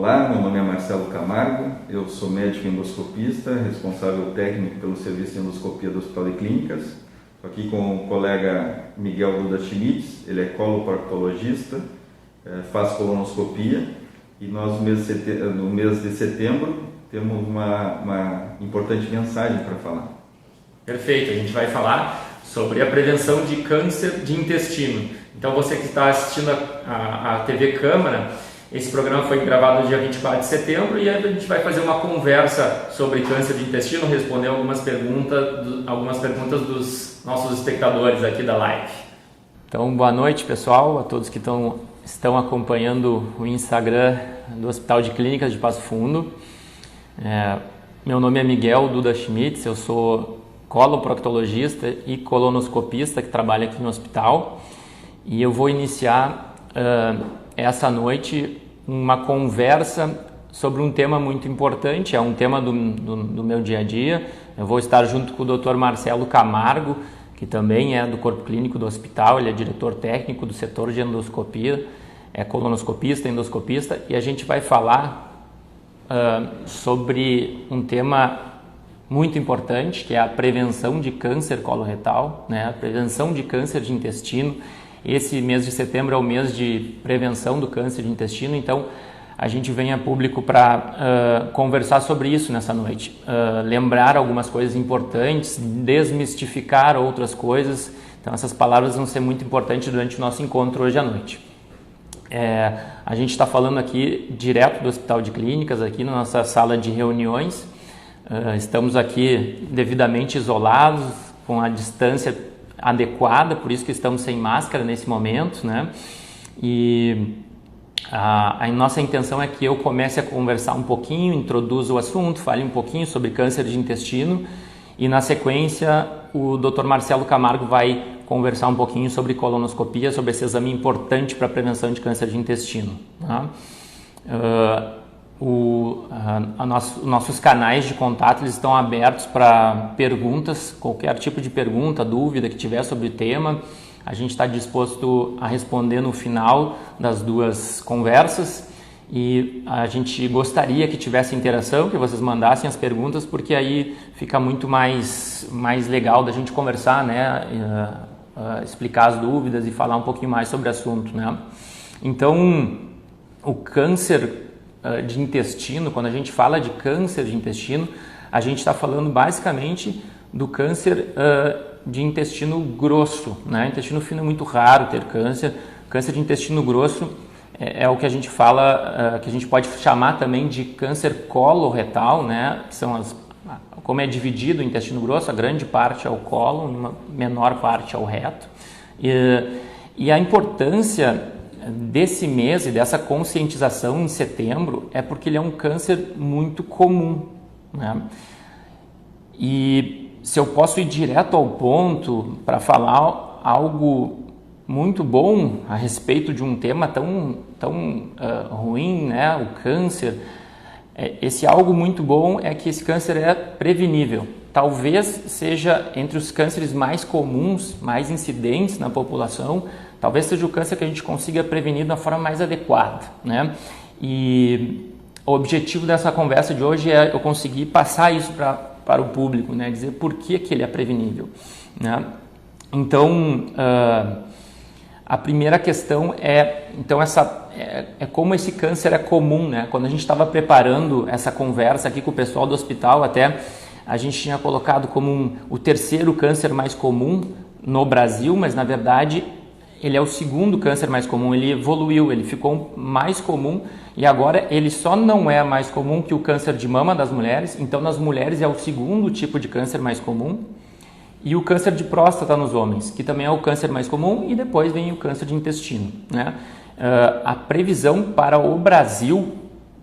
Olá, meu nome é Marcelo Camargo, eu sou médico endoscopista, responsável técnico pelo serviço de endoscopia do Hospital de Clínicas. Estou aqui com o colega Miguel Duda Schmitz, ele é coloproctologista, faz colonoscopia e nós no mês de setembro temos uma importante mensagem para falar. Perfeito, a gente vai falar sobre a prevenção de câncer de intestino. Então você que está assistindo a TV Câmara, esse programa foi gravado no dia 24 de setembro e a gente vai fazer uma conversa sobre câncer de intestino, responder algumas perguntas dos nossos espectadores aqui da live. Então, boa noite, pessoal, a todos que estão acompanhando o Instagram do Hospital de Clínicas de Passo Fundo. Meu nome é Miguel Duda Schmitz, eu sou coloproctologista e colonoscopista que trabalha aqui no hospital e eu vou iniciar essa noite uma conversa sobre um tema muito importante, é um tema do meu dia a dia. Eu vou estar junto com o Dr. Marcelo Camargo, que também é do corpo clínico do hospital, ele é diretor técnico do setor de endoscopia, é colonoscopista, endoscopista, e a gente vai falar sobre um tema muito importante, que é a prevenção de câncer coloretal, né? A prevenção de câncer de intestino. Esse mês de setembro é o mês de prevenção do câncer de intestino, então a gente vem a público para conversar sobre isso nessa noite, lembrar algumas coisas importantes, desmistificar outras coisas. Então essas palavras vão ser muito importantes durante o nosso encontro hoje à noite. A gente está falando aqui direto do Hospital de Clínicas, aqui na nossa sala de reuniões. Estamos aqui devidamente isolados, com a distância adequada, por isso que estamos sem máscara nesse momento, né? E a nossa intenção é que eu comece a conversar um pouquinho, introduza o assunto, fale um pouquinho sobre câncer de intestino e na sequência o Dr. Marcelo Camargo vai conversar um pouquinho sobre colonoscopia, sobre esse exame importante para a prevenção de câncer de intestino, tá? Nossos canais de contato eles estão abertos para perguntas, qualquer tipo de pergunta, dúvida que tiver sobre o tema, a gente está disposto a responder no final das duas conversas e a gente gostaria que tivesse interação, que vocês mandassem as perguntas, porque aí fica muito mais legal da gente conversar, né? Explicar as dúvidas e falar um pouquinho mais sobre o assunto, né? Então, o câncer de intestino, quando a gente fala de câncer de intestino, a gente está falando basicamente do câncer de intestino grosso, né? Intestino fino é muito raro ter câncer. Câncer de intestino grosso é o que a gente fala, que a gente pode chamar também de câncer coloretal, né? Que são como é dividido o intestino grosso, a grande parte é o cólon, uma menor parte é o reto. E a importância desse mês e dessa conscientização em setembro é porque ele é um câncer muito comum, né? E se eu posso ir direto ao ponto para falar algo muito bom a respeito de um tema tão ruim, né? O câncer, esse algo muito bom é que esse câncer é prevenível. Talvez seja entre os cânceres mais comuns, mais incidentes na população, talvez seja o câncer que a gente consiga prevenir da forma mais adequada, né? E o objetivo dessa conversa de hoje é eu conseguir passar isso para o público, né? Dizer por que ele é prevenível, né? Então, a primeira questão é como esse câncer é comum, né? Quando a gente estava preparando essa conversa aqui com o pessoal do hospital, até a gente tinha colocado como o terceiro câncer mais comum no Brasil, mas na verdade ele é o segundo câncer mais comum, ele evoluiu, ele ficou mais comum e agora ele só não é mais comum que o câncer de mama das mulheres, então nas mulheres é o segundo tipo de câncer mais comum, e o câncer de próstata nos homens, que também é o câncer mais comum, e depois vem o câncer de intestino, né? A previsão para o Brasil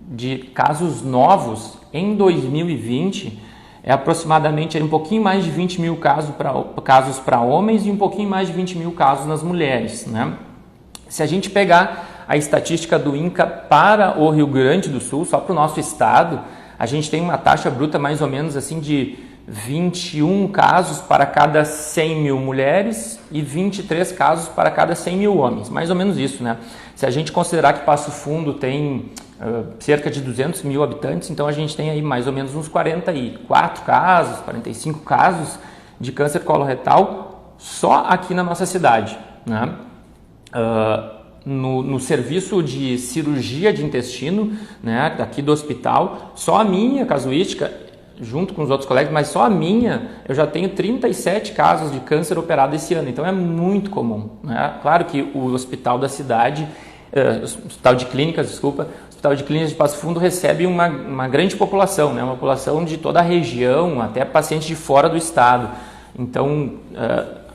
de casos novos em 2020 é aproximadamente um pouquinho mais de 20 mil casos para homens e um pouquinho mais de 20 mil casos nas mulheres, né? Se a gente pegar a estatística do INCA para o Rio Grande do Sul, só para o nosso estado, a gente tem uma taxa bruta mais ou menos assim de 21 casos para cada 100 mil mulheres e 23 casos para cada 100 mil homens, mais ou menos isso, né? Se a gente considerar que Passo Fundo tem cerca de 200 mil habitantes, então a gente tem aí mais ou menos uns 44 casos, 45 casos de câncer coloretal só aqui na nossa cidade, né? No serviço de cirurgia de intestino, né, daqui do hospital, só a minha casuística, junto com os outros colegas, mas só a minha, eu já tenho 37 casos de câncer operado esse ano, então é muito comum, né? Claro que o hospital da cidade, hospital de clínicas de Passo Fundo recebe uma grande população, né? Uma população de toda a região, até pacientes de fora do estado. Então,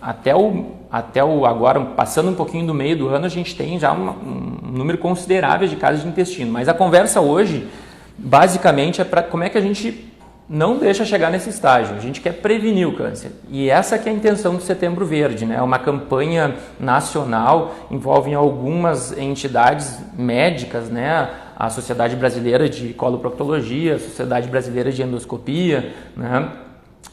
até o agora, passando um pouquinho do meio do ano, a gente tem já um número considerável de casos de intestino. Mas a conversa hoje, basicamente, é para como é que a gente não deixa chegar nesse estágio. A gente quer prevenir o câncer. E essa que é a intenção do Setembro Verde, né? É uma campanha nacional, envolve algumas entidades médicas, né? A Sociedade Brasileira de Coloproctologia, a Sociedade Brasileira de Endoscopia, né?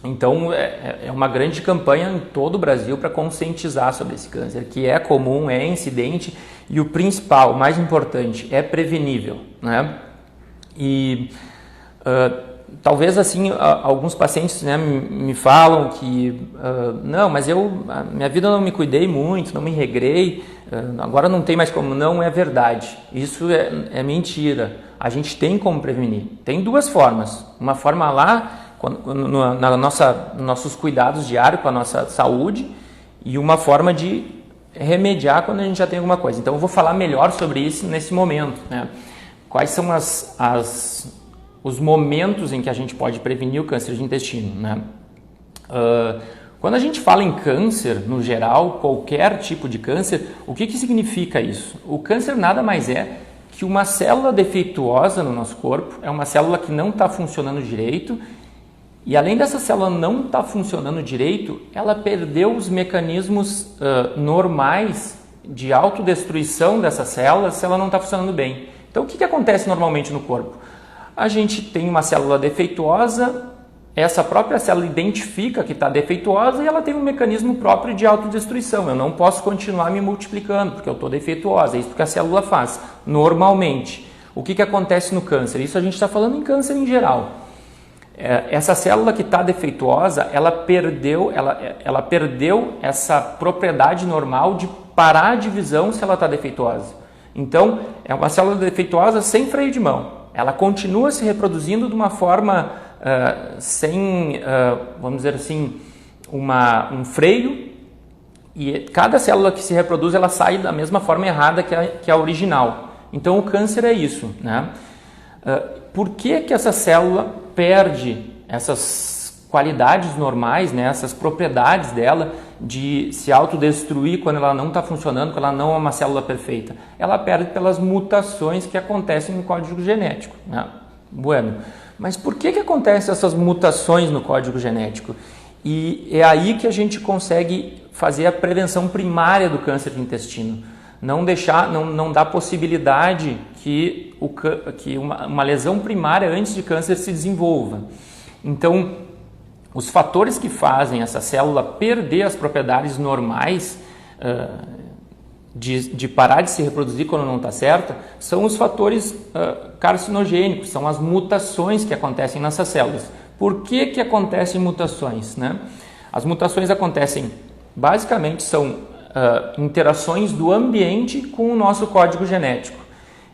Então, é uma grande campanha em todo o Brasil para conscientizar sobre esse câncer, que é comum, é incidente e o principal, o mais importante, é prevenível, né? E talvez assim, alguns pacientes, né, me falam que não, mas minha vida não me cuidei muito, não me regrei, agora não tem mais como. Não é verdade, isso é mentira. A gente tem como prevenir. Tem duas formas. Uma forma lá, nossos cuidados diários com a nossa saúde, e uma forma de remediar quando a gente já tem alguma coisa. Então eu vou falar melhor sobre isso nesse momento, né? Quais são os momentos em que a gente pode prevenir o câncer de intestino, né? Quando a gente fala em câncer, no geral, qualquer tipo de câncer, o que significa isso? O câncer nada mais é que uma célula defeituosa no nosso corpo, é uma célula que não está funcionando direito, e além dessa célula não estar funcionando direito, ela perdeu os mecanismos normais de autodestruição dessa célula se ela não está funcionando bem. Então o que acontece normalmente no corpo? A gente tem uma célula defeituosa, essa própria célula identifica que está defeituosa e ela tem um mecanismo próprio de autodestruição. Eu não posso continuar me multiplicando porque eu estou defeituosa, é isso que a célula faz normalmente. O que acontece no câncer? Isso a gente está falando em câncer em geral. Essa célula que está defeituosa, ela perdeu essa propriedade normal de parar a divisão se ela está defeituosa. Então, é uma célula defeituosa sem freio de mão. Ela continua se reproduzindo de uma forma sem, vamos dizer assim, um freio, e cada célula que se reproduz, ela sai da mesma forma errada que a original. Então, o câncer é isso, né? Por que essa célula perde essas qualidades normais, né, essas propriedades dela de se autodestruir quando ela não está funcionando, quando ela não é uma célula perfeita? Ela perde pelas mutações que acontecem no código genético, né? Bueno, mas por que acontecem essas mutações no código genético? E é aí que a gente consegue fazer a prevenção primária do câncer de intestino. Não dar possibilidade que uma lesão primária antes de câncer se desenvolva. Então, os fatores que fazem essa célula perder as propriedades normais de parar de se reproduzir quando não está certa são os fatores carcinogênicos, são as mutações que acontecem nessas células. Por que acontecem mutações, né? As mutações acontecem, basicamente, são interações do ambiente com o nosso código genético.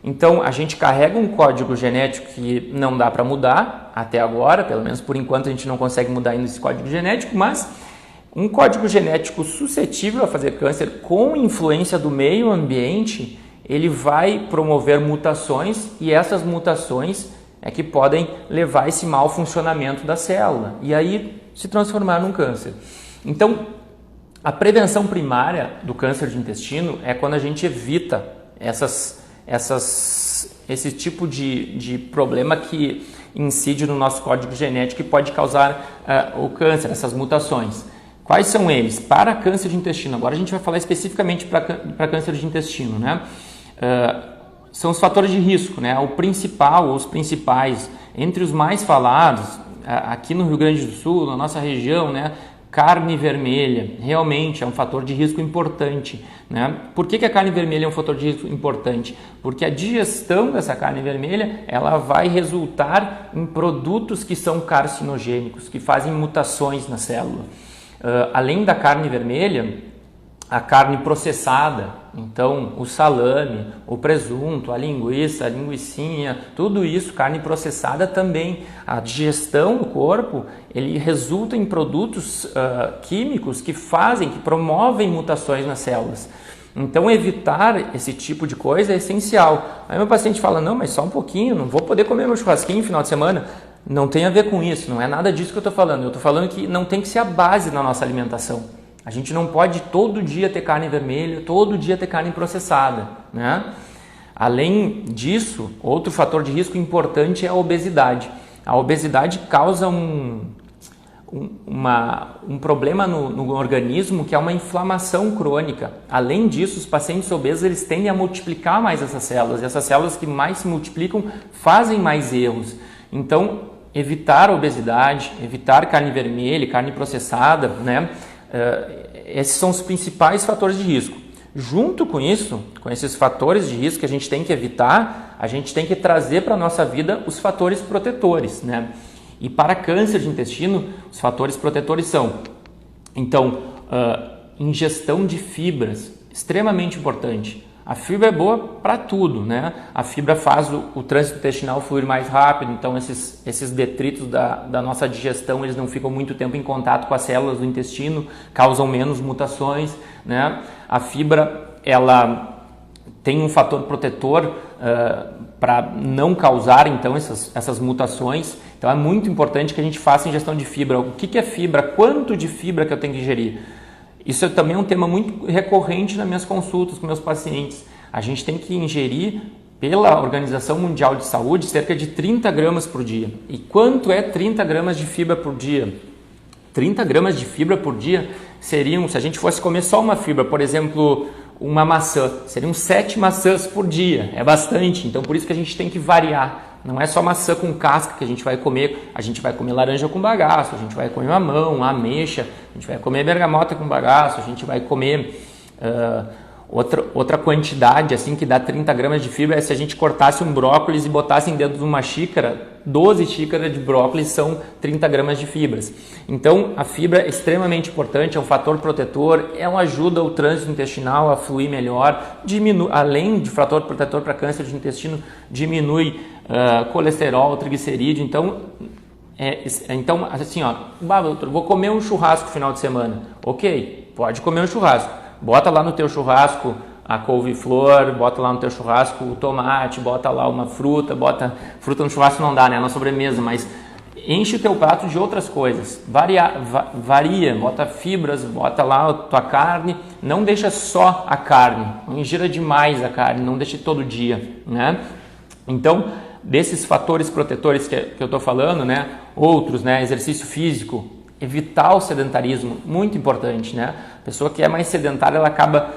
Então, a gente carrega um código genético que não dá para mudar, até agora, pelo menos por enquanto a gente não consegue mudar ainda esse código genético, mas um código genético suscetível a fazer câncer com influência do meio ambiente, ele vai promover mutações, e essas mutações é que podem levar a esse mau funcionamento da célula e aí se transformar num câncer. Então, a prevenção primária do câncer de intestino é quando a gente evita esse tipo de problema que incide no nosso código genético e pode causar o câncer, essas mutações. Quais são eles? Para câncer de intestino, agora a gente vai falar especificamente para câncer de intestino, né? São os fatores de risco, né? O principal, ou os principais, entre os mais falados, aqui no Rio Grande do Sul, na nossa região, né? carne vermelha realmente é um fator de risco importante, né? Por que a carne vermelha é um fator de risco importante? Porque a digestão dessa carne vermelha ela vai resultar em produtos que são carcinogênicos, que fazem mutações na célula. Além da carne vermelha, a carne processada, então o salame, o presunto, a linguiça, a linguicinha, tudo isso, carne processada também, a digestão do corpo, ele resulta em produtos químicos que promovem mutações nas células. Então evitar esse tipo de coisa é essencial. Aí meu paciente fala, não, mas só um pouquinho, não vou poder comer meu churrasquinho no final de semana. Não tem a ver com isso, não é nada disso que eu estou falando. Eu estou falando que não tem que ser a base da nossa alimentação. A gente não pode todo dia ter carne vermelha, todo dia ter carne processada, né? Além disso, outro fator de risco importante é a obesidade. A obesidade causa um problema no organismo que é uma inflamação crônica. Além disso, os pacientes obesos eles tendem a multiplicar mais essas células. E essas células que mais se multiplicam fazem mais erros. Então, evitar a obesidade, evitar carne vermelha, carne processada, né? Esses são os principais fatores de risco. Junto com isso, com esses fatores de risco que a gente tem que evitar, a gente tem que trazer para a nossa vida os fatores protetores, né? E para câncer de intestino, os fatores protetores são, então, ingestão de fibras, extremamente importante. A fibra é boa para tudo, né? A fibra faz o trânsito intestinal fluir mais rápido, então esses detritos da nossa digestão, eles não ficam muito tempo em contato com as células do intestino, causam menos mutações, né? A fibra, ela tem um fator protetor para não causar, então, essas mutações. Então, é muito importante que a gente faça ingestão de fibra. O que é fibra? Quanto de fibra que eu tenho que ingerir? Isso também é um tema muito recorrente nas minhas consultas com meus pacientes. A gente tem que ingerir, pela Organização Mundial de Saúde, cerca de 30 gramas por dia. E quanto é 30 gramas de fibra por dia? 30 gramas de fibra por dia seriam, se a gente fosse comer só uma fibra, por exemplo, uma maçã, seriam 7 maçãs por dia. É bastante, então por isso que a gente tem que variar. Não é só maçã com casca que a gente vai comer laranja com bagaço, a gente vai comer mamão, ameixa, a gente vai comer bergamota com bagaço, a gente vai comer outra quantidade assim que dá 30 gramas de fibra é se a gente cortasse um brócolis e botasse dentro de uma xícara, 12 xícaras de brócolis são 30 gramas de fibras. Então a fibra é extremamente importante, é um fator protetor, ela ajuda o trânsito intestinal a fluir melhor, além de fator protetor para câncer de intestino, diminui colesterol, triglicerídeo. Então assim, doutor, vou comer um churrasco no final de semana. Ok, pode comer um churrasco. Bota lá no teu churrasco a couve-flor, bota lá no teu churrasco o tomate, bota lá uma fruta, fruta no churrasco não dá, né? Na sobremesa, mas enche o teu prato de outras coisas. Varia, bota fibras, bota lá a tua carne, não deixa só a carne, não ingira demais a carne, não deixe todo dia, né? Então, desses fatores protetores que eu estou falando, né? Outros, né? Exercício físico, evitar o sedentarismo, muito importante, né? A pessoa que é mais sedentária, ela acaba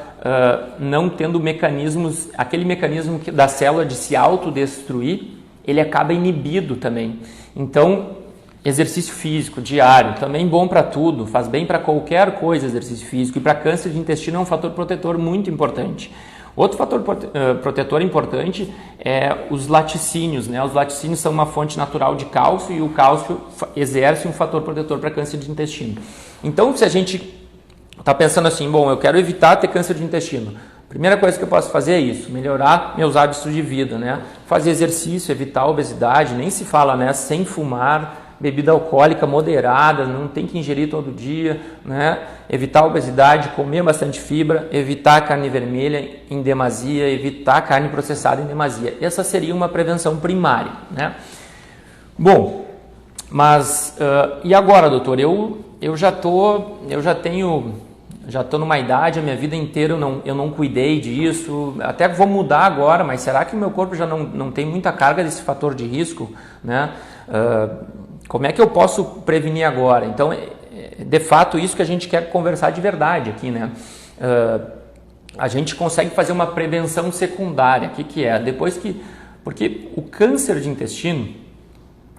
não tendo mecanismos, aquele mecanismo da célula de se autodestruir, ele acaba inibido também. Então, exercício físico diário, também bom para tudo, faz bem para qualquer coisa exercício físico, e para câncer de intestino é um fator protetor muito importante. Outro fator protetor importante é os laticínios, né? Os laticínios são uma fonte natural de cálcio e o cálcio exerce um fator protetor para câncer de intestino. Então, se a gente está pensando assim, bom, eu quero evitar ter câncer de intestino, a primeira coisa que eu posso fazer é isso, melhorar meus hábitos de vida, né? Fazer exercício, evitar a obesidade, nem se fala, né? Sem fumar, bebida alcoólica moderada, não tem que ingerir todo dia, né? Evitar a obesidade, comer bastante fibra, evitar a carne vermelha em demasia, evitar a carne processada em demasia. Essa seria uma prevenção primária, né? Bom, mas e agora, doutor? Eu já estou numa idade, a minha vida inteira eu não cuidei disso, até vou mudar agora, mas será que o meu corpo já não tem muita carga desse fator de risco, né? Como é que eu posso prevenir agora? Então, de fato, isso que a gente quer conversar de verdade aqui, né? A gente consegue fazer uma prevenção secundária. O que é? Porque o câncer de intestino,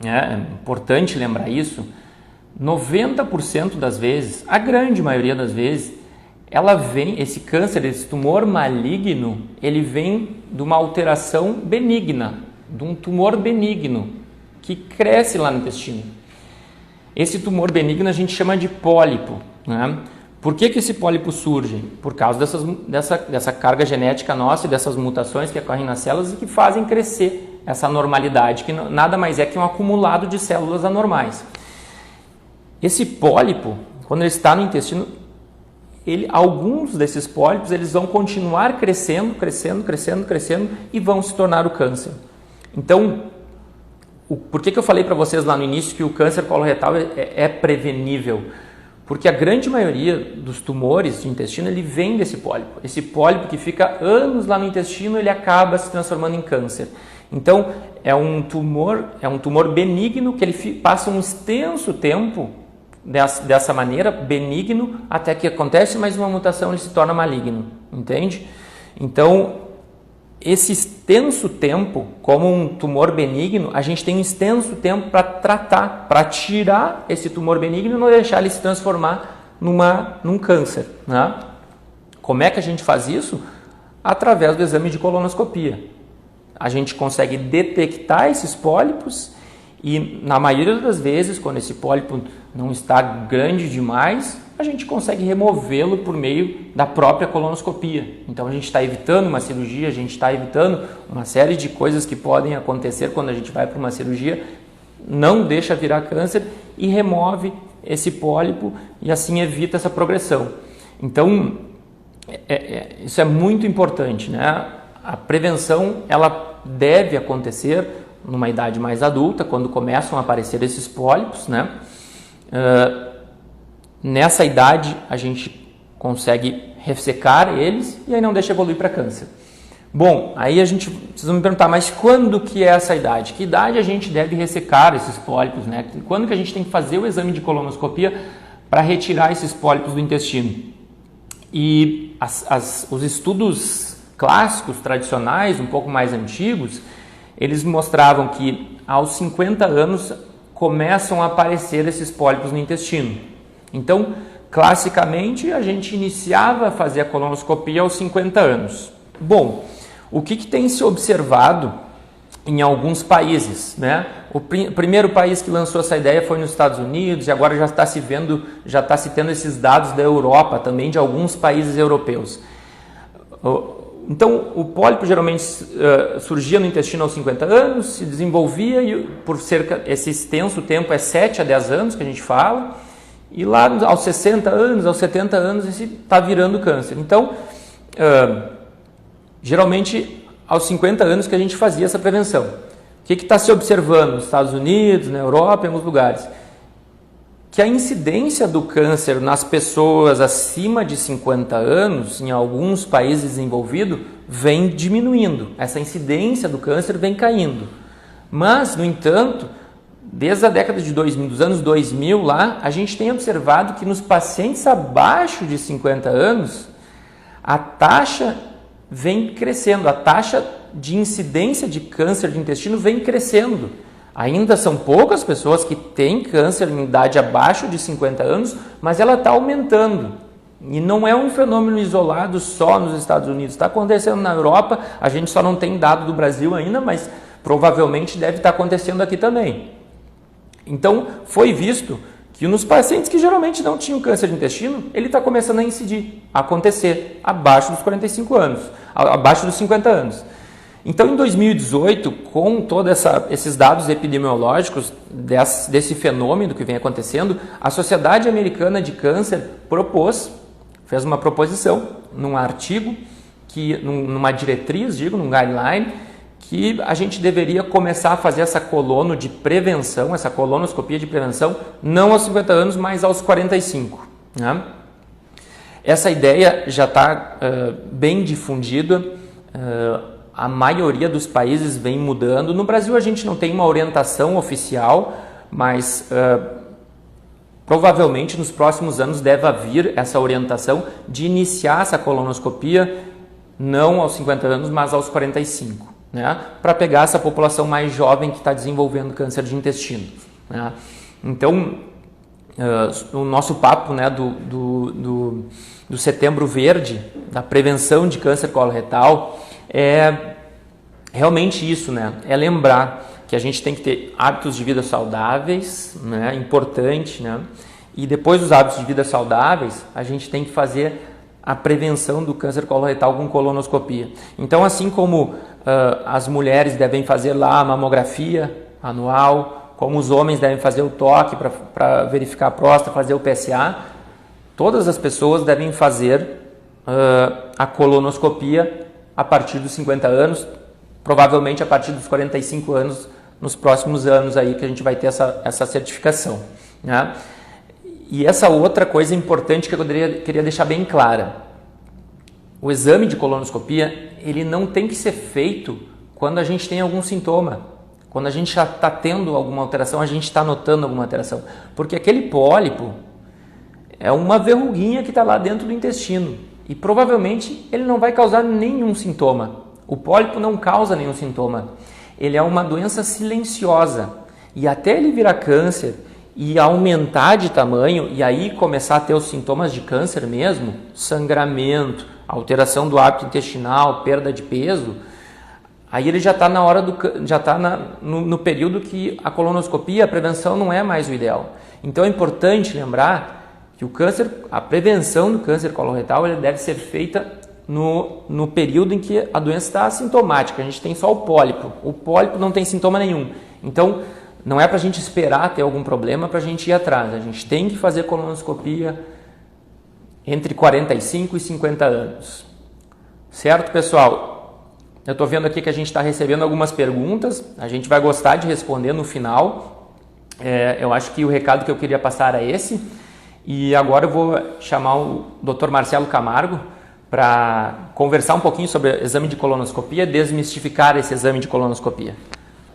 é importante lembrar isso, 90% das vezes, a grande maioria das vezes, esse câncer, esse tumor maligno, ele vem de uma alteração benigna, de um tumor benigno que cresce lá no intestino. Esse tumor benigno a gente chama de pólipo, né? Por que esse pólipo surge? Por causa dessa carga genética nossa e dessas mutações que ocorrem nas células e que fazem crescer essa anormalidade, que nada mais é que um acumulado de células anormais. Esse pólipo, quando ele está no intestino, alguns desses pólipos eles vão continuar crescendo e vão se tornar o câncer. Então, por que eu falei para vocês lá no início que o câncer coloretal é prevenível? Porque a grande maioria dos tumores de intestino ele vem desse pólipo. Esse pólipo que fica anos lá no intestino, ele acaba se transformando em câncer. Então, é um tumor benigno que ele passa um extenso tempo dessa maneira, benigno, até que acontece mais uma mutação e ele se torna maligno, entende? Então, esse extenso tempo, como um tumor benigno, a gente tem um extenso tempo para tratar, para tirar esse tumor benigno e não deixar ele se transformar num câncer, né? Como é que a gente faz isso? Através do exame de colonoscopia. A gente consegue detectar esses pólipos e, na maioria das vezes, quando esse pólipo não está grande demais, a gente consegue removê-lo por meio da própria colonoscopia. Então a gente está evitando uma cirurgia, a gente está evitando uma série de coisas que podem acontecer quando a gente vai para uma cirurgia, não deixa virar câncer e remove esse pólipo e assim evita essa progressão. Então isso é muito importante, né? A prevenção ela deve acontecer numa idade mais adulta, quando começam a aparecer esses pólipos, né? Nessa idade a gente consegue ressecar eles e aí não deixa evoluir para câncer. Bom, aí vocês vão me perguntar, mas quando que é essa idade? Que idade a gente deve ressecar esses pólipos, né? Quando que a gente tem que fazer o exame de colonoscopia para retirar esses pólipos do intestino? E os estudos clássicos, tradicionais, um pouco mais antigos, eles mostravam que aos 50 anos começam a aparecer esses pólipos no intestino. Então, classicamente, a gente iniciava a fazer a colonoscopia aos 50 anos. Bom, o que tem se observado em alguns países, né? O primeiro país que lançou essa ideia foi nos Estados Unidos e agora já está se tendo esses dados da Europa também, de alguns países europeus. Então, o pólipo geralmente surgia no intestino aos 50 anos, se desenvolvia e esse extenso tempo é 7 a 10 anos que a gente fala, e lá aos 60 anos, aos 70 anos, esse está virando câncer. Então, geralmente aos 50 anos que a gente fazia essa prevenção. O que está se observando nos Estados Unidos, na Europa, em alguns lugares? Que a incidência do câncer nas pessoas acima de 50 anos, em alguns países desenvolvidos, vem diminuindo. Essa incidência do câncer vem caindo. Mas, no entanto, desde a década de 2000, dos anos 2000 lá, a gente tem observado que nos pacientes abaixo de 50 anos, a taxa vem crescendo, a taxa de incidência de câncer de intestino vem crescendo. Ainda são poucas pessoas que têm câncer em idade abaixo de 50 anos, mas ela está aumentando. E não é um fenômeno isolado só nos Estados Unidos, está acontecendo na Europa, a gente só não tem dado do Brasil ainda, mas provavelmente deve estar acontecendo aqui também. Então, foi visto que nos pacientes que geralmente não tinham câncer de intestino, ele está começando a incidir, a acontecer abaixo dos 45 anos, abaixo dos 50 anos. Então, em 2018, com todos esses dados epidemiológicos desse fenômeno que vem acontecendo, a Sociedade Americana de Câncer fez uma proposição num artigo, numa diretriz, num guideline, que a gente deveria começar a fazer essa colono de prevenção, essa colonoscopia de prevenção, não aos 50 anos, mas aos 45. Né? Essa ideia já está bem difundida, a maioria dos países vem mudando. No Brasil a gente não tem uma orientação oficial, mas provavelmente nos próximos anos deve haver essa orientação de iniciar essa colonoscopia não aos 50 anos, mas aos 45, né? Para pegar essa população mais jovem que está desenvolvendo câncer de intestino. Né? Então, o nosso papo, né, do Setembro Verde, da prevenção de câncer coloretal, é realmente isso, né? É lembrar que a gente tem que ter hábitos de vida saudáveis, né? Importante, né? E depois dos hábitos de vida saudáveis, a gente tem que fazer a prevenção do câncer coloretal com colonoscopia. Então, assim como as mulheres devem fazer lá a mamografia anual, como os homens devem fazer o toque para verificar a próstata, fazer o PSA, todas as pessoas devem fazer a colonoscopia a partir dos 50 anos, provavelmente a partir dos 45 anos, nos próximos anos aí que a gente vai ter essa certificação, né? E essa outra coisa importante que eu queria deixar bem clara: o exame de colonoscopia, ele não tem que ser feito quando a gente tem algum sintoma, quando a gente já está tendo alguma alteração, a gente está notando alguma alteração, porque aquele pólipo é uma verruguinha que está lá dentro do intestino e provavelmente ele não vai causar nenhum sintoma. O pólipo não causa nenhum sintoma. Ele é uma doença silenciosa e até ele virar câncer e aumentar de tamanho e aí começar a ter os sintomas de câncer mesmo, sangramento, alteração do hábito intestinal, perda de peso, aí ele já está na hora no período que a colonoscopia, a prevenção não é mais o ideal. Então é importante lembrar que a prevenção do câncer coloretal ele deve ser feita no período em que a doença está assintomática, a gente tem só o pólipo não tem sintoma nenhum. Então, não é para a gente esperar ter algum problema para a gente ir atrás, a gente tem que fazer colonoscopia entre 45 e 50 anos. Certo, pessoal? Eu estou vendo aqui que a gente está recebendo algumas perguntas, a gente vai gostar de responder no final. Eu acho que o recado que eu queria passar é esse. E agora eu vou chamar o Dr. Marcelo Camargo para conversar um pouquinho sobre o exame de colonoscopia, desmistificar esse exame de colonoscopia.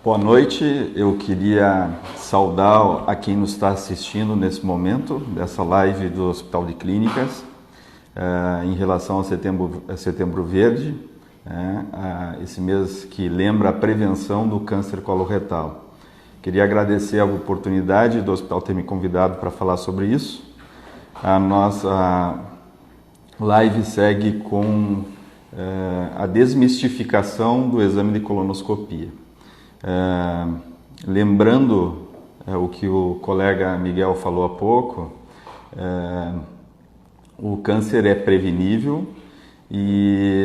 Boa noite, eu queria saudar a quem nos está assistindo nesse momento, dessa live do Hospital de Clínicas, em relação ao Setembro Verde, esse mês que lembra a prevenção do câncer coloretal. Queria agradecer a oportunidade do hospital ter me convidado para falar sobre isso. A nossa live segue com a desmistificação do exame de colonoscopia. Lembrando o que o colega Miguel falou há pouco, o câncer é prevenível e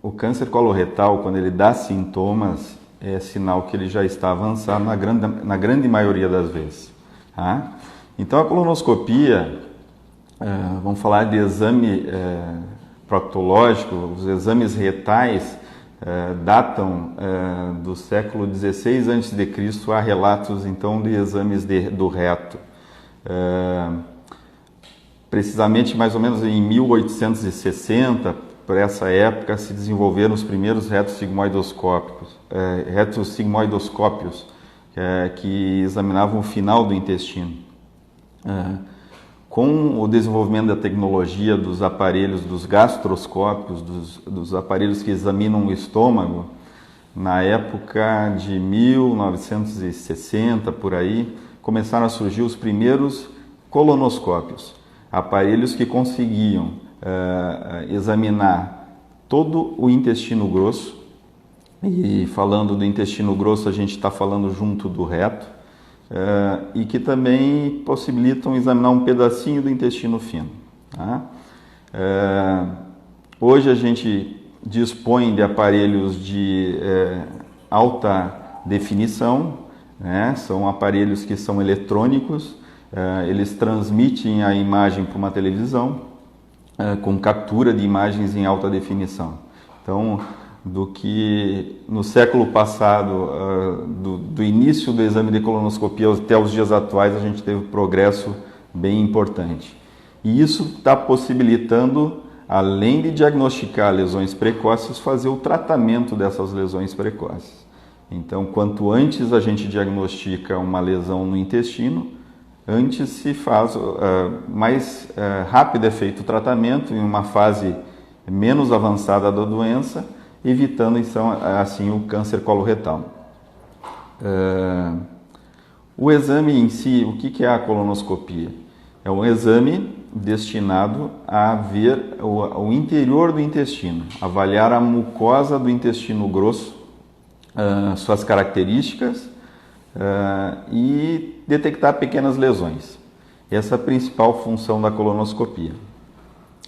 o câncer coloretal, quando ele dá sintomas, é sinal que ele já está avançado na grande maioria das vezes. Tá? Então a colonoscopia, vamos falar de exame proctológico, os exames retais datam do século XVI a.C. Há relatos então de exames do reto. Precisamente mais ou menos em 1860, por essa época, se desenvolveram os primeiros retos sigmoidoscópios, que examinavam o final do intestino. Com o desenvolvimento da tecnologia dos aparelhos, dos gastroscópios, dos aparelhos que examinam o estômago, na época de 1960, por aí, começaram a surgir os primeiros colonoscópios, aparelhos que conseguiam examinar todo o intestino grosso, e falando do intestino grosso a gente está falando junto do reto, e que também possibilitam examinar um pedacinho do intestino fino. Tá? Hoje a gente dispõe de aparelhos de alta definição, né? São aparelhos que são eletrônicos, eles transmitem a imagem para uma televisão com captura de imagens em alta definição. Então, do que no século passado, do início do exame de colonoscopia até os dias atuais, a gente teve um progresso bem importante. E isso está possibilitando, além de diagnosticar lesões precoces, fazer o tratamento dessas lesões precoces. Então, quanto antes a gente diagnostica uma lesão no intestino, antes se faz, mais rápido é feito o tratamento em uma fase menos avançada da doença, evitando então, assim o câncer coloretal. O exame em si, o que é a colonoscopia? É um exame destinado a ver o interior do intestino, avaliar a mucosa do intestino grosso, suas características e detectar pequenas lesões. Essa é a principal função da colonoscopia.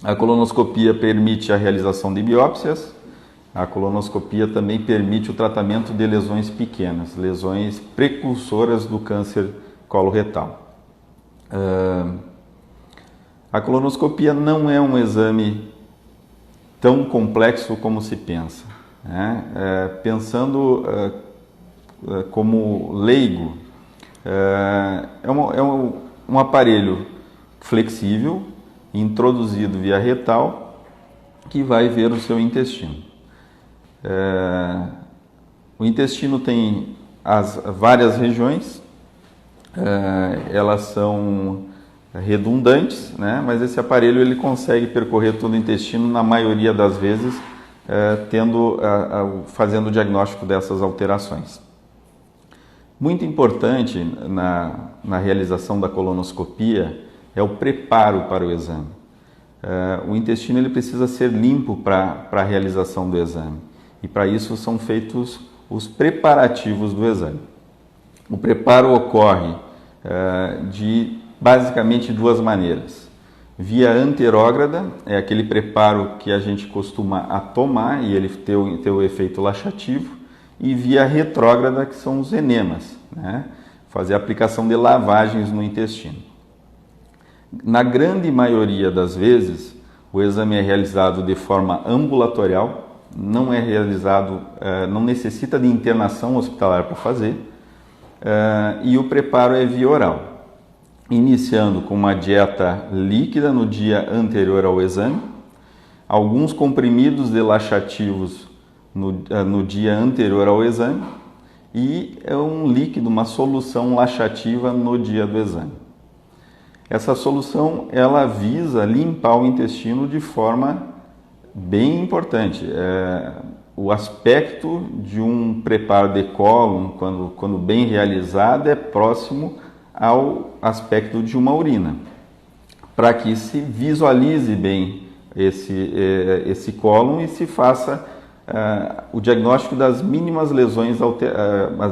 A colonoscopia permite a realização de biópsias. A colonoscopia também permite o tratamento de lesões pequenas, lesões precursoras do câncer coloretal. A colonoscopia não é um exame tão complexo como se pensa, né? Pensando como leigo, é um aparelho flexível, introduzido via retal, que vai ver o seu intestino. O intestino tem as várias regiões, elas são redundantes, né? Mas esse aparelho ele consegue percorrer todo o intestino na maioria das vezes, fazendo o diagnóstico dessas alterações. Muito importante na realização da colonoscopia é o preparo para o exame. O intestino ele precisa ser limpo para a realização do exame e para isso são feitos os preparativos do exame. O preparo ocorre de basicamente duas maneiras. Via anterógrada, é aquele preparo que a gente costuma tomar e ele ter o efeito laxativo, e via retrógrada, que são os enemas, né? Fazer a aplicação de lavagens no intestino. Na grande maioria das vezes, o exame é realizado de forma ambulatorial, não é realizado, não necessita de internação hospitalar para fazer, e o preparo é via oral. Iniciando com uma dieta líquida no dia anterior ao exame, alguns comprimidos de laxativos no dia anterior ao exame e um líquido, uma solução laxativa no dia do exame. Essa solução ela visa limpar o intestino de forma bem importante. O aspecto de um preparo de cólon, quando bem realizado, é próximo ao aspecto de uma urina, para que se visualize bem esse cólon e se faça o diagnóstico das mínimas lesões,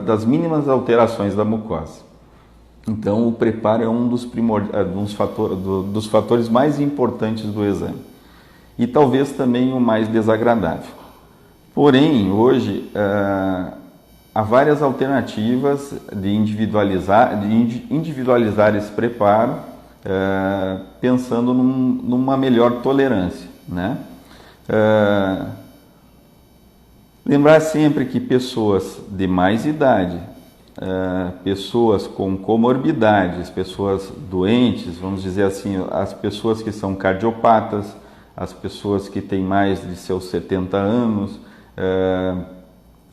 das mínimas alterações da mucosa. Então, o preparo é um dos fatores mais importantes do exame e talvez também o mais desagradável. Porém, hoje há várias alternativas de individualizar esse preparo, pensando numa melhor tolerância, né? Lembrar sempre que pessoas de mais idade, pessoas com comorbidades, pessoas doentes, vamos dizer assim, as pessoas que são cardiopatas, as pessoas que têm mais de seus 70 anos,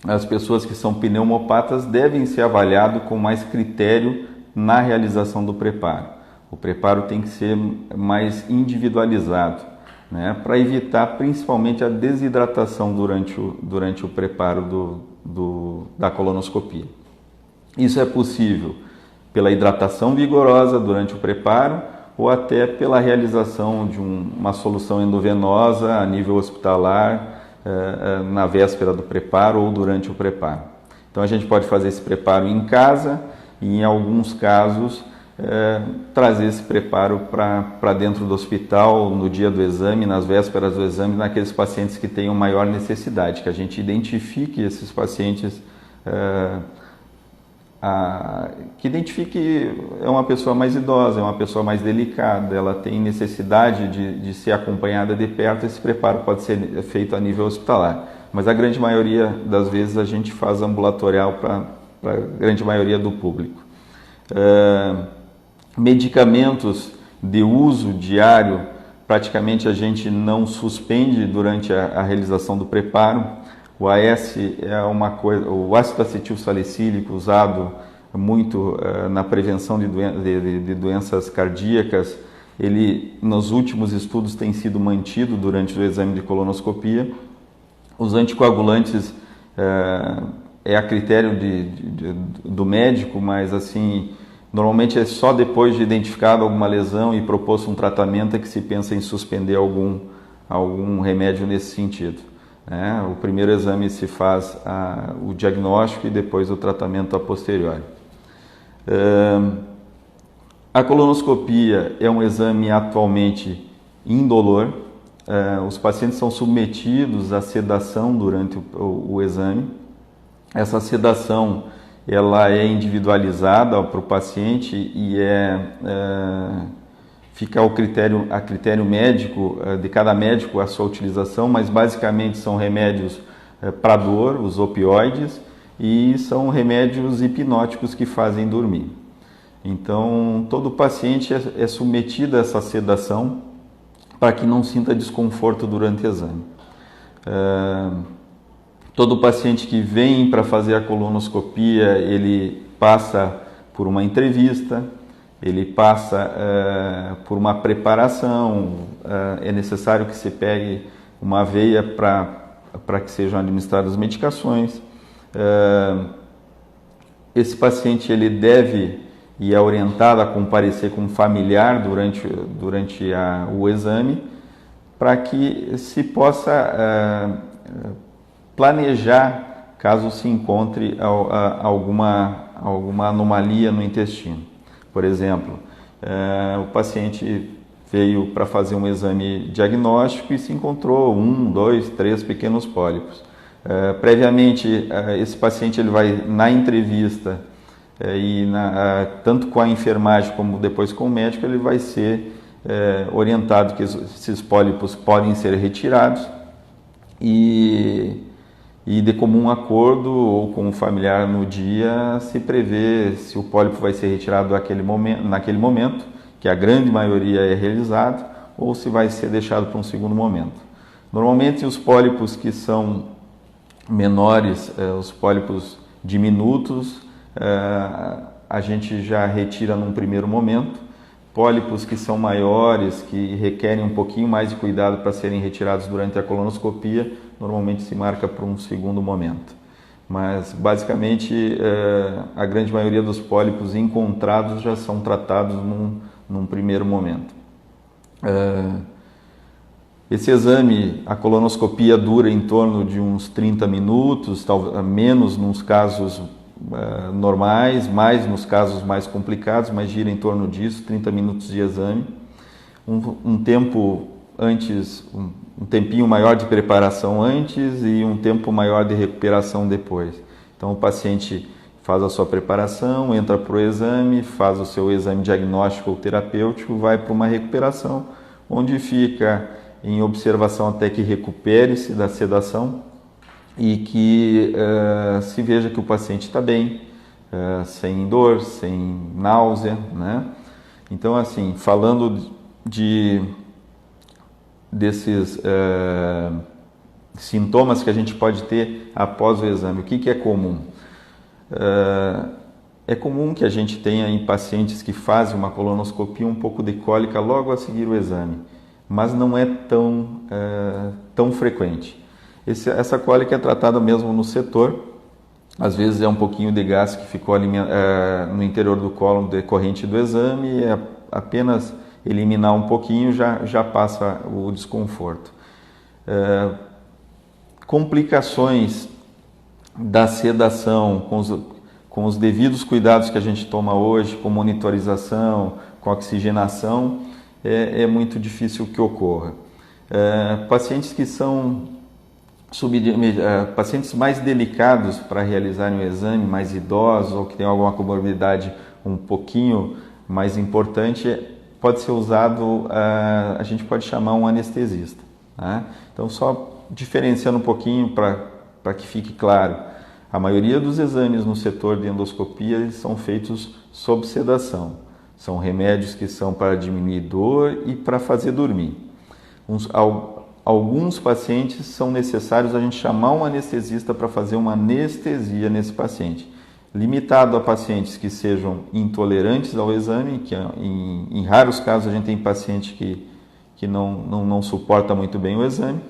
as pessoas que são pneumopatas devem ser avaliadas com mais critério na realização do preparo. O preparo tem que ser mais individualizado, né, para evitar principalmente a desidratação durante o preparo da colonoscopia. Isso é possível pela hidratação vigorosa durante o preparo ou até pela realização de uma solução endovenosa a nível hospitalar, na véspera do preparo ou durante o preparo. Então a gente pode fazer esse preparo em casa e em alguns casos trazer esse preparo para dentro do hospital no dia do exame, nas vésperas do exame, naqueles pacientes que tenham maior necessidade, que a gente identifique esses pacientes, que identifique é uma pessoa mais idosa, é uma pessoa mais delicada, ela tem necessidade de ser acompanhada de perto. Esse preparo pode ser feito a nível hospitalar, mas a grande maioria das vezes a gente faz ambulatorial para a grande maioria do público. Medicamentos de uso diário, praticamente a gente não suspende durante a realização do preparo. O AS é o ácido acetil salicílico usado muito na prevenção de doenças cardíacas. Ele, nos últimos estudos, tem sido mantido durante o exame de colonoscopia. Os anticoagulantes é a critério do médico, mas assim, normalmente é só depois de identificado alguma lesão e proposto um tratamento é que se pensa em suspender algum remédio nesse sentido. O primeiro exame se faz o diagnóstico e depois o tratamento a posteriori. A colonoscopia é um exame atualmente indolor. Os pacientes são submetidos à sedação durante o exame. Essa sedação ela é individualizada para o paciente e fica a critério médico, de cada médico a sua utilização, mas basicamente são remédios para dor, os opioides, e são remédios hipnóticos que fazem dormir. Então, todo paciente é submetido a essa sedação para que não sinta desconforto durante o exame. Todo paciente que vem para fazer a colonoscopia, ele passa por uma entrevista, ele passa por uma preparação, é necessário que se pegue uma veia para que sejam administradas medicações. Esse paciente ele deve e é orientado a comparecer com um familiar durante o exame, para que se possa planejar caso se encontre alguma anomalia no intestino. Por exemplo, o paciente veio para fazer um exame diagnóstico e se encontrou 1, 2, 3 pequenos pólipos. Previamente, esse paciente ele vai na entrevista tanto com a enfermagem como depois com o médico, ele vai ser orientado que esses pólipos podem ser retirados e de comum acordo ou com o familiar no dia se prevê se o pólipo vai ser retirado naquele momento, que a grande maioria é realizado, ou se vai ser deixado para um segundo momento. Normalmente os pólipos que são menores, os pólipos diminutos, a gente já retira num primeiro momento. Pólipos que são maiores, que requerem um pouquinho mais de cuidado para serem retirados durante a colonoscopia, normalmente se marca para um segundo momento. Mas basicamente a grande maioria dos pólipos encontrados já são tratados num primeiro momento. Esse exame, a colonoscopia, dura em torno de uns 30 minutos, talvez menos nos casos normais, mais nos casos mais complicados, mas gira em torno disso, 30 minutos de exame. Um tempo antes, um tempinho maior de preparação antes e um tempo maior de recuperação depois. Então o paciente faz a sua preparação, entra para o exame, faz o seu exame diagnóstico ou terapêutico, vai para uma recuperação, onde fica em observação até que recupere-se da sedação e que se veja que o paciente está bem, sem dor, sem náusea, né? Então, assim, falando desses sintomas que a gente pode ter após o exame, o que é comum? É comum que a gente tenha em pacientes que fazem uma colonoscopia um pouco de cólica logo a seguir o exame, mas não é tão frequente. Essa cólica é tratada mesmo no setor, às vezes é um pouquinho de gás que ficou no interior do cólon decorrente do exame, e é apenas eliminar um pouquinho já passa o desconforto. Complicações da sedação com os devidos cuidados que a gente toma hoje, com monitorização, com oxigenação, é muito difícil que ocorra. Pacientes que são pacientes mais delicados para realizarem o exame, mais idosos ou que têm alguma comorbidade um pouquinho mais importante, pode ser usado, a gente pode chamar um anestesista, né? Então, só diferenciando um pouquinho para que fique claro, a maioria dos exames no setor de endoscopia eles são feitos sob sedação. São remédios que são para diminuir dor e para fazer dormir. Alguns pacientes são necessários a gente chamar um anestesista para fazer uma anestesia nesse paciente. Limitado a pacientes que sejam intolerantes ao exame, que em raros casos a gente tem paciente que não suporta muito bem o exame.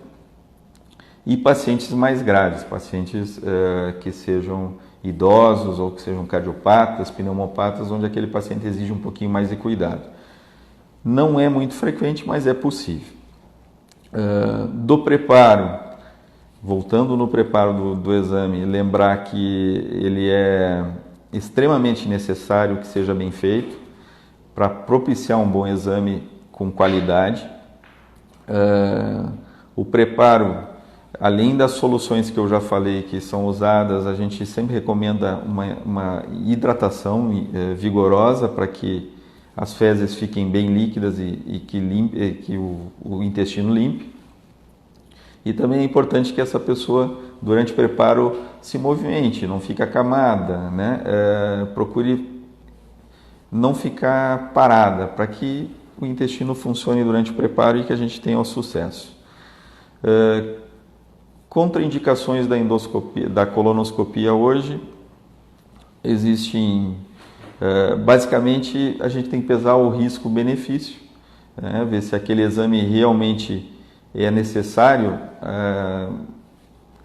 e pacientes mais graves, pacientes que sejam idosos ou que sejam cardiopatas, pneumopatas, onde aquele paciente exige um pouquinho mais de cuidado. Não é muito frequente, mas é possível. Do preparo, voltando no preparo do exame, lembrar que ele é extremamente necessário que seja bem feito para propiciar um bom exame com qualidade. O preparo, além das soluções que eu já falei que são usadas, a gente sempre recomenda uma hidratação vigorosa para que as fezes fiquem bem líquidas e que o intestino limpe. E também é importante que essa pessoa, durante o preparo, se movimente, não fique acamada, né? Procure não ficar parada, para que o intestino funcione durante o preparo e que a gente tenha o sucesso. Contraindicações da endoscopia, da colonoscopia hoje, existem, basicamente a gente tem que pesar o risco-benefício, né? Ver se aquele exame realmente é necessário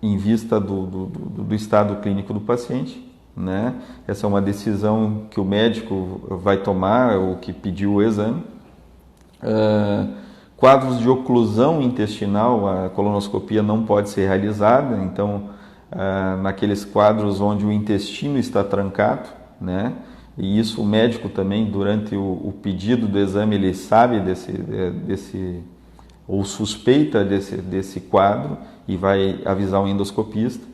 em vista do estado clínico do paciente, né? Essa é uma decisão que o médico vai tomar, o que pediu o exame. Quadros de oclusão intestinal, a colonoscopia não pode ser realizada, então naqueles quadros onde o intestino está trancado, né? E isso o médico também, durante o pedido do exame, ele sabe desse ou suspeita desse quadro e vai avisar o endoscopista.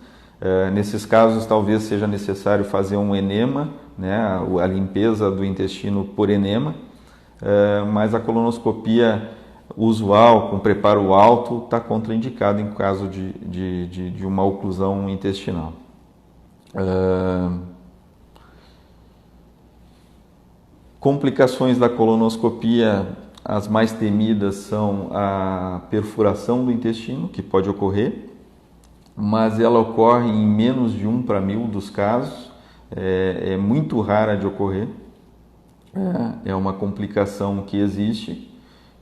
Nesses casos, talvez seja necessário fazer um enema, né? A limpeza do intestino por enema, mas a colonoscopia usual, com preparo alto, está contraindicado em caso de uma oclusão intestinal. Complicações da colonoscopia, as mais temidas são a perfuração do intestino, que pode ocorrer, mas ela ocorre em menos de 1 para 1000 dos casos, é muito rara de ocorrer, é uma complicação que existe,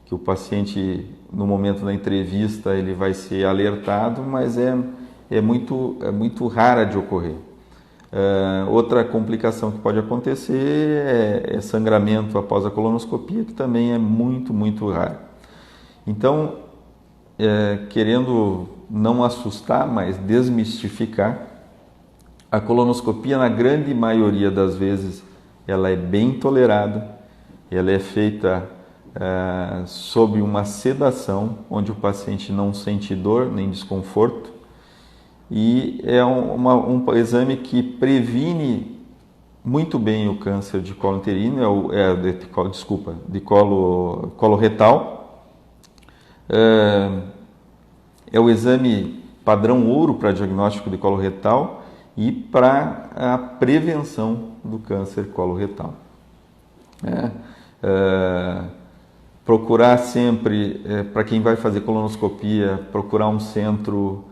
que o paciente, no momento da entrevista, ele vai ser alertado, mas é muito rara de ocorrer. Outra complicação que pode acontecer é sangramento após a colonoscopia, que também é muito raro. Então, querendo não assustar, mas desmistificar, a colonoscopia, na grande maioria das vezes, ela é bem tolerada, ela é feita sob uma sedação, onde o paciente não sente dor nem desconforto, e é um exame que previne muito bem o câncer de colo uterino, de colo retal. É o exame padrão ouro para diagnóstico de colo retal e para a prevenção do câncer coloretal. Procurar sempre, para quem vai fazer colonoscopia, procurar um centro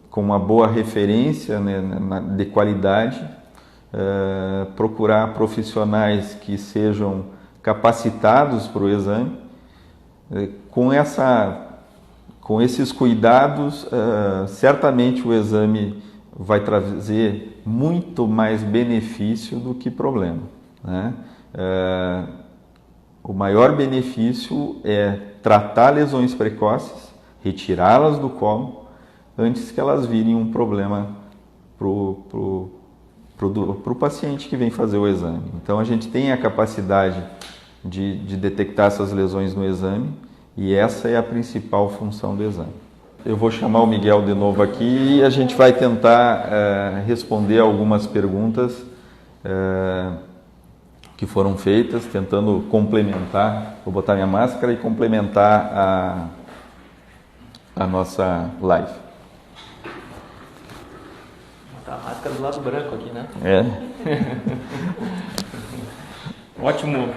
com uma boa referência, né, de qualidade, procurar profissionais que sejam capacitados para o exame. Com esses cuidados, certamente o exame vai trazer muito mais benefício do que problema, né? O maior benefício é tratar lesões precoces, retirá-las do colo, antes que elas virem um problema para o paciente que vem fazer o exame. Então a gente tem a capacidade de detectar essas lesões no exame, e essa é a principal função do exame. Eu vou chamar o Miguel de novo aqui e a gente vai tentar responder algumas perguntas que foram feitas, tentando complementar. Vou botar minha máscara e complementar a nossa live. Botar a máscara do lado branco aqui, né? Ótimo.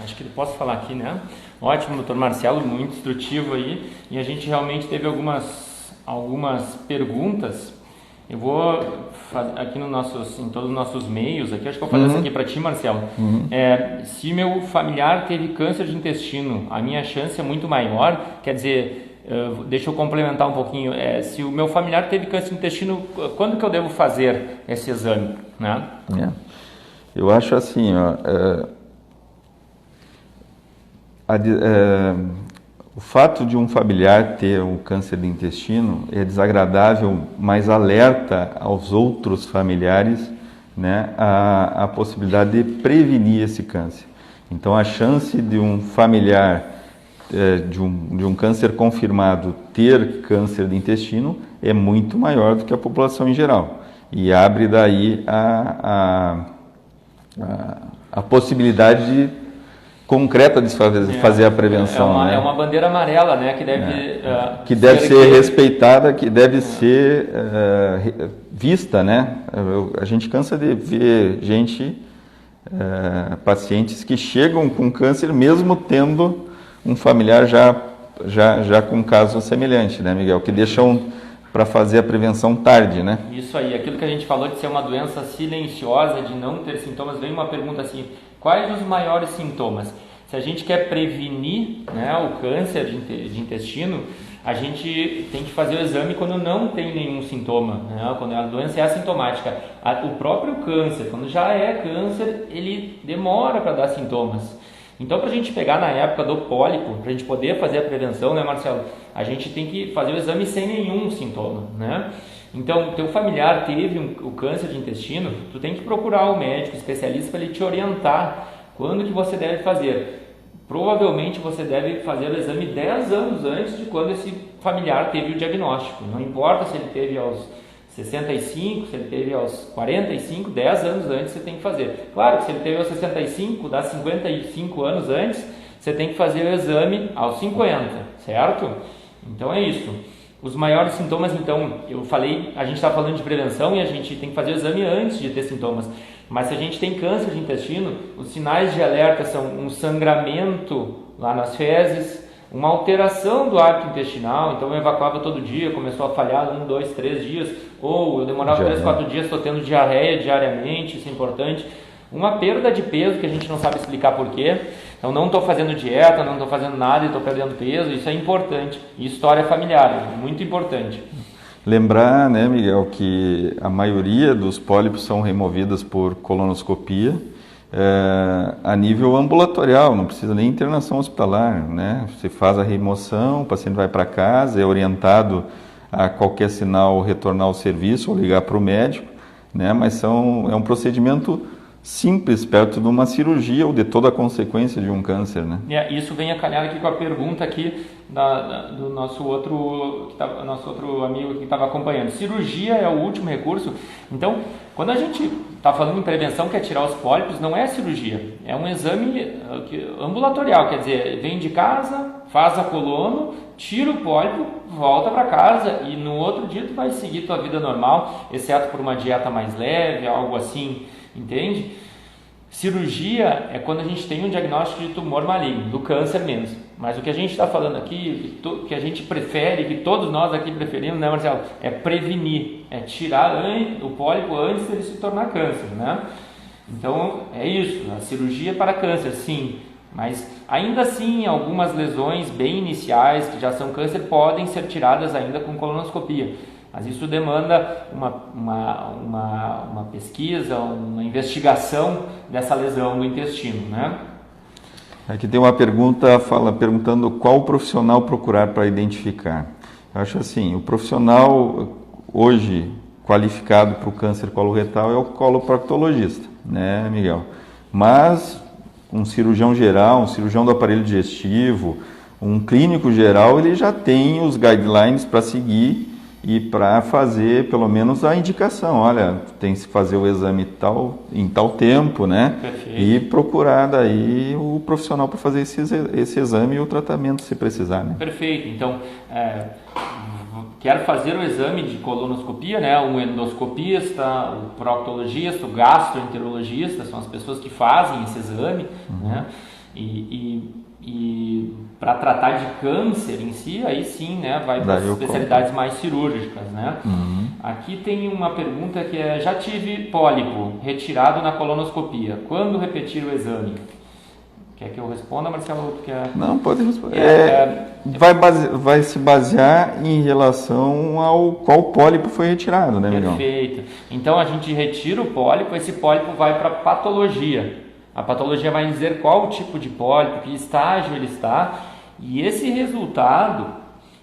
Acho que posso falar aqui, né? Ótimo, doutor Marcelo, muito instrutivo aí. E a gente realmente teve algumas perguntas. Eu vou fazer aqui em todos os nossos meios, aqui, acho que eu vou fazer essa aqui para ti, Marcelo. Se meu familiar teve câncer de intestino, a minha chance é muito maior, quer dizer, Deixa eu complementar um pouquinho. Se o meu familiar teve câncer no intestino, quando que eu devo fazer esse exame, né? Eu acho assim, o fato de um familiar ter um câncer de intestino é desagradável, mas alerta aos outros familiares, né, a possibilidade de prevenir esse câncer. Então, a chance de um familiar de um câncer confirmado ter câncer de intestino é muito maior do que a população em geral. E abre daí a possibilidade concreta de fazer a prevenção. É uma bandeira amarela, né, que deve ser respeitada, que deve ser vista, né? A gente cansa de ver pacientes que chegam com câncer mesmo tendo um familiar já com um caso semelhante, né, Miguel? Que deixam para fazer a prevenção tarde, né? Isso aí, aquilo que a gente falou de ser uma doença silenciosa, de não ter sintomas, vem uma pergunta assim, quais os maiores sintomas? Se a gente quer prevenir, né, o câncer de intestino, a gente tem que fazer o exame quando não tem nenhum sintoma, né? Quando a doença é assintomática. O próprio câncer, quando já é câncer, ele demora para dar sintomas. Então, para a gente pegar na época do pólipo, para a gente poder fazer a prevenção, né, Marcelo? A gente tem que fazer o exame sem nenhum sintoma, né? Então, teu familiar teve o câncer de intestino, tu tem que procurar o médico especialista para ele te orientar quando que você deve fazer. Provavelmente você deve fazer o exame 10 anos antes de quando esse familiar teve o diagnóstico. Não importa se ele teve aos 65, se ele teve aos 45, 10 anos antes você tem que fazer. Claro que se ele teve aos 65, dá 55 anos antes, você tem que fazer o exame aos 50, certo? Então é isso. Os maiores sintomas, então, eu falei, a gente está falando de prevenção e a gente tem que fazer o exame antes de ter sintomas. Mas se a gente tem câncer de intestino, os sinais de alerta são um sangramento lá nas fezes, uma alteração do hábito intestinal, então eu evacuava todo dia, começou a falhar 1, 2, 3 dias, ou eu demorava 3, 4 dias, estou tendo diarreia diariamente, isso é importante. Uma perda de peso que a gente não sabe explicar porquê, então não estou fazendo dieta, não estou fazendo nada e estou perdendo peso, isso é importante. E história familiar, muito importante. Lembrar, né, Miguel, que a maioria dos pólipos são removidas por colonoscopia a nível ambulatorial, não precisa nem internação hospitalar, né? Você faz a remoção, o paciente vai para casa, é orientado a qualquer sinal retornar ao serviço ou ligar para o médico, né? Mas é um procedimento simples, perto de uma cirurgia ou de toda a consequência de um câncer, né? Isso vem a calhar aqui com a pergunta aqui do nosso outro amigo que estava acompanhando. Cirurgia é o último recurso? Então, quando a gente está falando em prevenção, que é tirar os pólipos, não é cirurgia, é um exame ambulatorial, quer dizer, vem de casa, faz a colono, tira o pólipo, volta para casa e no outro dia tu vai seguir tua vida normal, exceto por uma dieta mais leve, algo assim, entende? Cirurgia é quando a gente tem um diagnóstico de tumor maligno, do câncer mesmo. Mas o que a gente está falando aqui, que a gente prefere, que todos nós aqui preferimos, né, Marcelo? É prevenir, é tirar o pólipo antes dele se tornar câncer, né? Então, é isso, a cirurgia para câncer, sim. Mas, ainda assim, algumas lesões bem iniciais, que já são câncer, podem ser tiradas ainda com colonoscopia. Mas isso demanda uma pesquisa, uma investigação dessa lesão do intestino, né? Aqui tem uma pergunta perguntando qual profissional procurar para identificar. Eu acho assim, o profissional hoje qualificado para o câncer coloretal é o coloproctologista, né, Miguel? Mas um cirurgião geral, um cirurgião do aparelho digestivo, um clínico geral, ele já tem os guidelines para seguir e para fazer pelo menos a indicação, olha, tem que se fazer o exame em tal tempo, né? Perfeito. E procurar daí o profissional para fazer esse exame e o tratamento se precisar, né? Perfeito, então quer fazer o exame de colonoscopia, né? O endoscopista, o proctologista, o gastroenterologista, são as pessoas que fazem esse exame, né? E para tratar de câncer em si, aí sim, né, vai para as especialidades mais cirúrgicas, né? Aqui tem uma pergunta que é: já tive pólipo retirado na colonoscopia, quando repetir o exame? Quer que eu responda, Marcelo? Não, pode responder. vai se basear em relação ao qual pólipo foi retirado, né, Miguel? Perfeito. Então a gente retira o pólipo, esse pólipo vai para a patologia. A patologia vai dizer qual tipo de pólipo, que estágio ele está, e esse resultado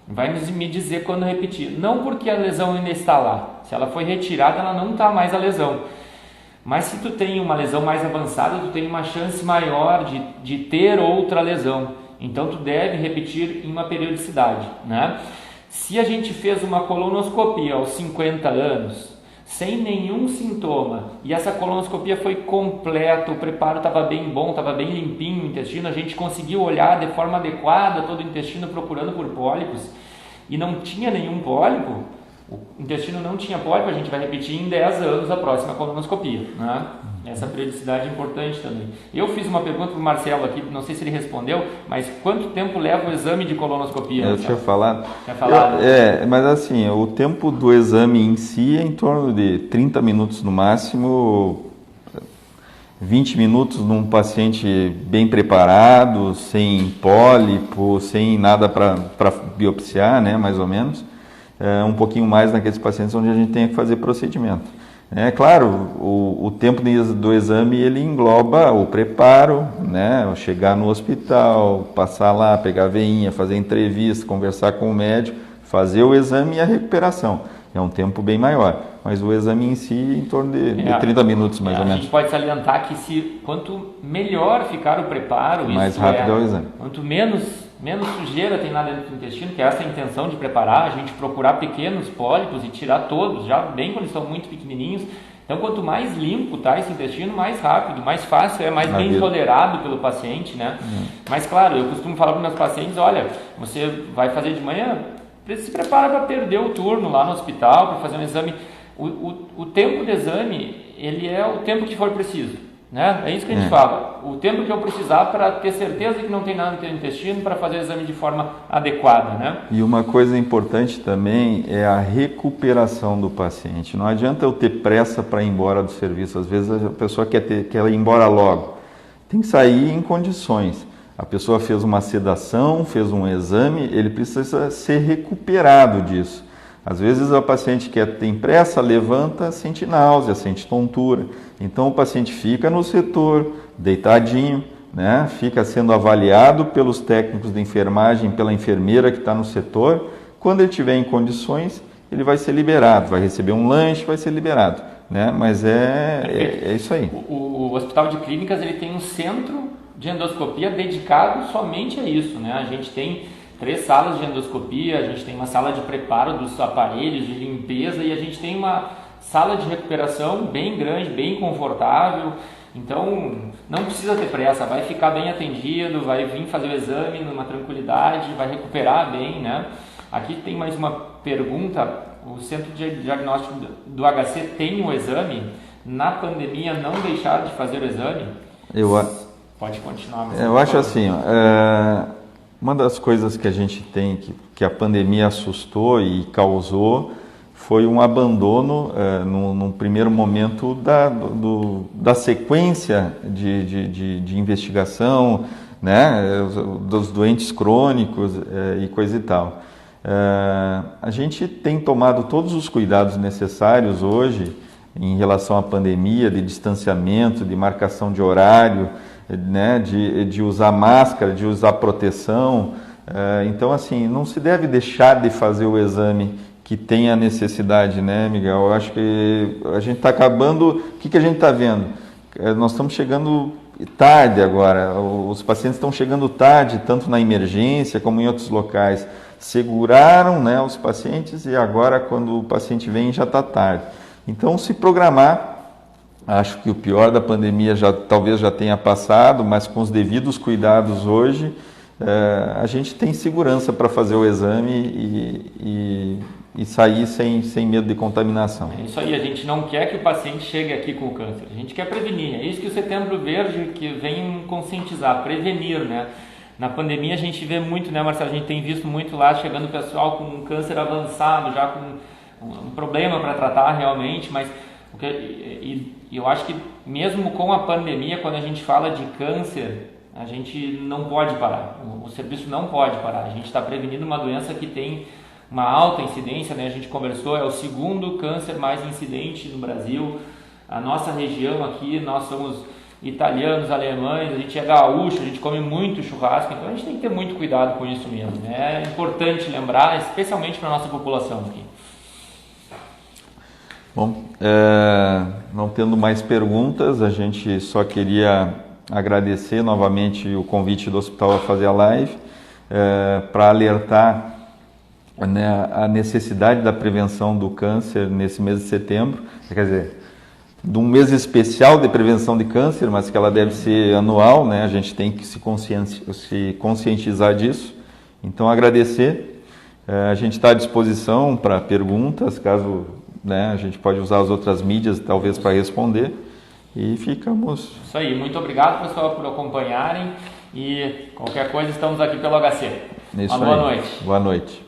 vai me dizer quando repetir. Não porque a lesão ainda está lá. Se ela foi retirada, ela não está mais a lesão. Mas se tu tem uma lesão mais avançada, tu tem uma chance maior de ter outra lesão. Então tu deve repetir em uma periodicidade, né? Se a gente fez uma colonoscopia aos 50 anos, sem nenhum sintoma, e essa colonoscopia foi completa, o preparo estava bem bom, estava bem limpinho o intestino, a gente conseguiu olhar de forma adequada todo o intestino procurando por pólipos, e não tinha nenhum pólipo, o intestino não tinha pólipo, a gente vai repetir em 10 anos a próxima colonoscopia, né? Essa periodicidade é importante também. Eu fiz uma pergunta para o Marcelo aqui, não sei se ele respondeu, mas quanto tempo leva o exame de colonoscopia? Eu tinha falado. Tinha falado. Mas assim, o tempo do exame em si é em torno de 30 minutos no máximo, 20 minutos num paciente bem preparado, sem pólipo, sem nada para biopsiar, né, mais ou menos. Um pouquinho mais naqueles pacientes onde a gente tem que fazer procedimento. É claro, o tempo do exame ele engloba o preparo, né, chegar no hospital, passar lá, pegar a veinha, fazer entrevista, conversar com o médico, fazer o exame e a recuperação. É um tempo bem maior, mas o exame em si em torno de 30 minutos mais ou menos. A gente pode salientar que quanto melhor ficar o preparo, mais rápido é o exame. Quanto menos sujeira tem lá dentro do intestino, que é essa a intenção de preparar, a gente procurar pequenos pólipos e tirar todos, já bem quando estão muito pequenininhos. Então, quanto mais limpo está esse intestino, mais rápido, mais fácil, mais bem tolerado pelo paciente, né? Mas, claro, eu costumo falar para os meus pacientes, olha, você vai fazer de manhã, se prepara para perder o turno lá no hospital, para fazer um exame. O tempo de exame, ele é o tempo que for preciso, né? É isso que a gente fala. O tempo que eu precisar para ter certeza que não tem nada no teu intestino, para fazer o exame de forma adequada, né? E uma coisa importante também é a recuperação do paciente. Não adianta eu ter pressa para ir embora do serviço. Às vezes a pessoa quer ir embora logo. Tem que sair em condições. A pessoa fez uma sedação, fez um exame, ele precisa ser recuperado disso. Às vezes o paciente que tem pressa, levanta, sente náusea, sente tontura. Então o paciente fica no setor, deitadinho, né? Fica sendo avaliado pelos técnicos de enfermagem, pela enfermeira que está no setor. Quando ele estiver em condições, ele vai ser liberado, vai receber um lanche, vai ser liberado, né? Mas é isso aí. O Hospital de Clínicas ele tem um centro de endoscopia dedicado somente a isso, né? A gente tem 3 salas de endoscopia, a gente tem uma sala de preparo dos aparelhos, de limpeza, e a gente tem uma sala de recuperação bem grande, bem confortável. Então não precisa ter pressa, vai ficar bem atendido, vai vir fazer o exame numa tranquilidade, vai recuperar bem, né? Aqui tem mais uma pergunta: o Centro de Diagnóstico do HC tem o exame? Na pandemia não deixar de fazer o exame? Pode continuar. Mas eu acho assim, uma das coisas que a gente tem, que a pandemia assustou e causou, foi um abandono, num primeiro momento, da sequência de investigação, né, dos doentes crônicos e coisa e tal. A gente tem tomado todos os cuidados necessários hoje em relação à pandemia, de distanciamento, de marcação de horário, né, de usar máscara, de usar proteção. Então, assim, não se deve deixar de fazer o exame que tem a necessidade, né, Miguel? Eu acho que a gente está acabando... O que a gente está vendo? Nós estamos chegando tarde agora, os pacientes estão chegando tarde, tanto na emergência como em outros locais. Seguraram, né, os pacientes e agora, quando o paciente vem, já está tarde. Então, se programar. Acho que o pior da pandemia talvez já tenha passado, mas com os devidos cuidados hoje, a gente tem segurança para fazer o exame e sair sem medo de contaminação. É isso aí, a gente não quer que o paciente chegue aqui com o câncer, a gente quer prevenir. É isso que o Setembro Verde que vem conscientizar, prevenir, né? Na pandemia a gente vê muito, né, Marcelo? A gente tem visto muito lá chegando o pessoal com um câncer avançado, já com um problema para tratar realmente, mas... E eu acho que mesmo com a pandemia, quando a gente fala de câncer, A gente não pode parar, o serviço não pode parar. A gente está prevenindo uma doença que tem uma alta incidência, né? A gente conversou, é o segundo câncer mais incidente no Brasil. A nossa região aqui, nós somos italianos, alemães, a gente é gaúcho, a gente come muito churrasco, então a gente tem que ter muito cuidado com isso mesmo, né? É importante lembrar, especialmente para a nossa população aqui. Bom, não tendo mais perguntas, a gente só queria agradecer novamente o convite do hospital a fazer a live, para alertar, né, a necessidade da prevenção do câncer nesse mês de setembro, quer dizer, de um mês especial de prevenção de câncer, mas que ela deve ser anual, né? A gente tem que se conscientizar disso. Então, agradecer. A gente está à disposição para perguntas, caso, né, a gente pode usar as outras mídias, talvez, para responder. E ficamos... Isso aí. Muito obrigado, pessoal, por acompanharem. E qualquer coisa, estamos aqui pelo HC. Uma boa noite. Boa noite.